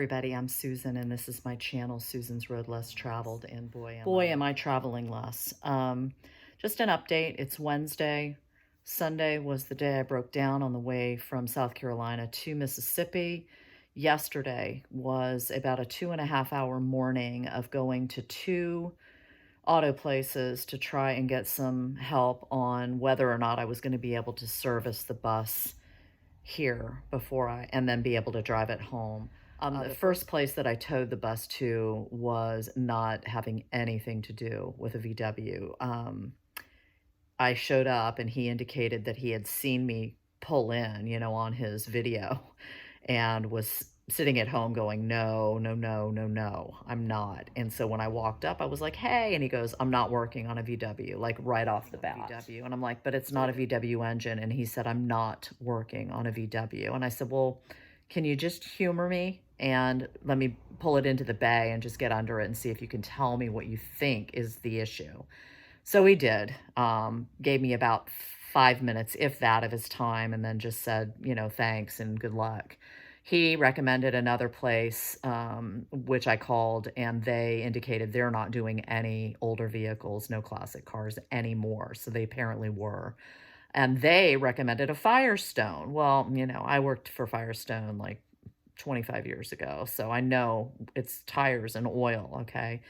everybody, I'm Susan, and this is my channel, Susan's Road Less Traveled, and boy am I traveling less. Just an update, it's Wednesday. Sunday was the day I broke down on the way from South Carolina to Mississippi. Yesterday was about a 2.5 hour morning of going to two auto places to try and get some help on whether or not I was going to be able to service the bus here and then be able to drive it home. The first place that I towed the bus to was not having anything to do with a VW. I showed up and he indicated that he had seen me pull in, on his video, and was sitting at home going, no, no, no, no, no, I'm not. And so when I walked up, I was like, hey, and he goes, I'm not working on a VW, like right off the bat. VW. And I'm like, but it's not a VW engine. And he said, I'm not working on a VW. And I said, well, can you just humor me and let me pull it into the bay and just get under it and see if you can tell me what you think is the issue. So he did, gave me about 5 minutes, if that, of his time, and then just said, thanks and good luck. He recommended another place, which I called, and they indicated they're not doing any older vehicles, no classic cars anymore. So they apparently were. And they recommended a Firestone. Well, I worked for Firestone like 25 years ago, so I know it's tires and oil, okay?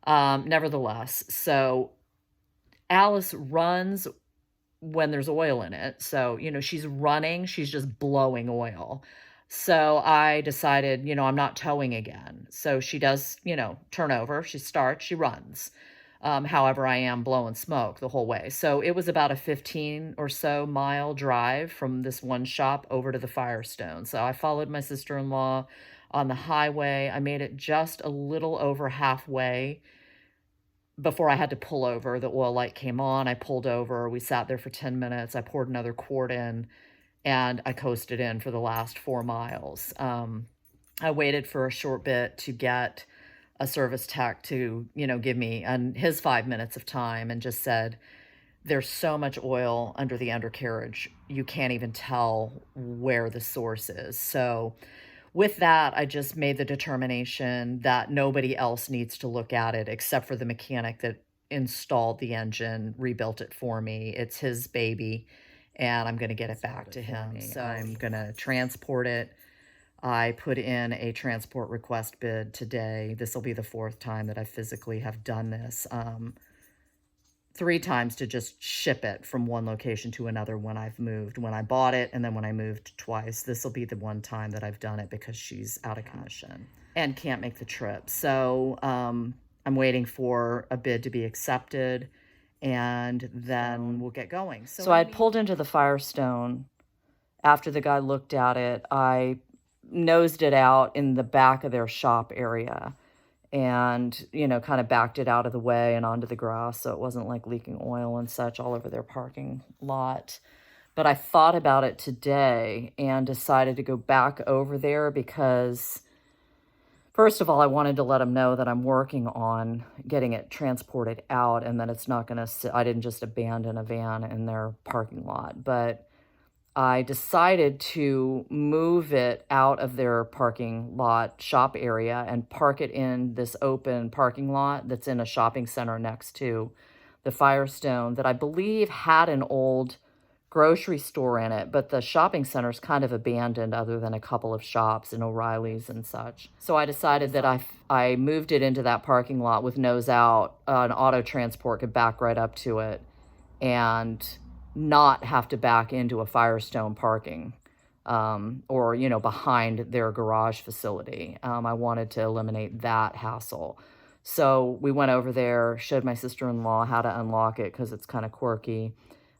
Nevertheless, so Alice runs when there's oil in it. So, she's running, she's just blowing oil. So I decided, I'm not towing again. So she does, turn over, she starts, she runs. However, I am blowing smoke the whole way. So it was about a 15 or so mile drive from this one shop over to the Firestone. So I followed my sister-in-law on the highway. I made it just a little over halfway before I had to pull over. The oil light came on. I pulled over. We sat there for 10 minutes. I poured another quart in, and I coasted in for the last 4 miles. I waited for a short bit to get a service tech to, give me his 5 minutes of time, and just said, there's so much oil under the undercarriage, you can't even tell where the source is. So with that, I just made the determination that nobody else needs to look at it except for the mechanic that installed the engine, rebuilt it for me. It's his baby, and I'm going to get it back to him. So I'm going to transport it. I put in a transport request bid today. This will be the 4th time that I physically have done this. 3 times to just ship it from one location to another when I've moved. When I bought it, and then when I moved twice. This will be the 1 time that I've done it because she's out of commission and can't make the trip. So I'm waiting for a bid to be accepted, and then we'll get going. So I pulled into the Firestone. After the guy looked at it, I nosed it out in the back of their shop area and, kind of backed it out of the way and onto the grass so it wasn't like leaking oil and such all over their parking lot. But I thought about it today and decided to go back over there because, first of all, I wanted to let them know that I'm working on getting it transported out and that it's not going to sit. I didn't just abandon a van in their parking lot, but I decided to move it out of their parking lot shop area and park it in this open parking lot that's in a shopping center next to the Firestone that I believe had an old grocery store in it, but the shopping center's kind of abandoned other than a couple of shops and O'Reilly's and such. So I decided that I moved it into that parking lot with nose out. An auto transport could back right up to it and not have to back into a Firestone parking or, behind their garage facility. I wanted to eliminate that hassle. So we went over there, showed my sister-in-law how to unlock it because it's kind of quirky,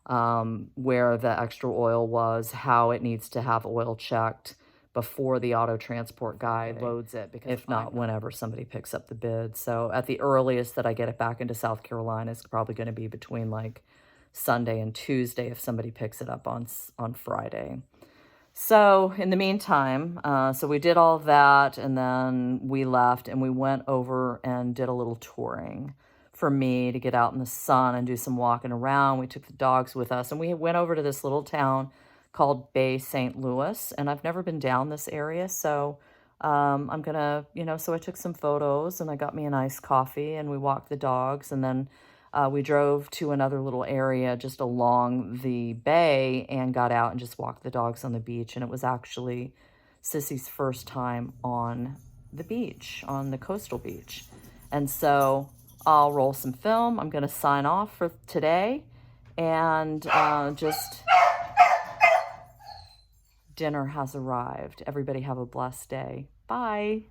where the extra oil was, how it needs to have oil checked before the auto transport guy loads it, because if not, whenever somebody picks up the bid. So at the earliest that I get it back into South Carolina is probably going to be between like Sunday and Tuesday if somebody picks it up on Friday. So in the meantime, so we did all that, and then we left and we went over and did a little touring for me to get out in the sun and do some walking around. We took the dogs with us, and we went over to this little town called BayStLouis, and I've never been down this area, so I'm gonna, so I took some photos and I got me an iced coffee and we walked the dogs, and then we drove to another little area just along the bay and got out and just walked the dogs on the beach. And it was actually Sissy's first time on the beach, on the coastal beach. And so I'll roll some film. I'm gonna sign off for today, and just dinner has arrived. Everybody have a blessed day. Bye.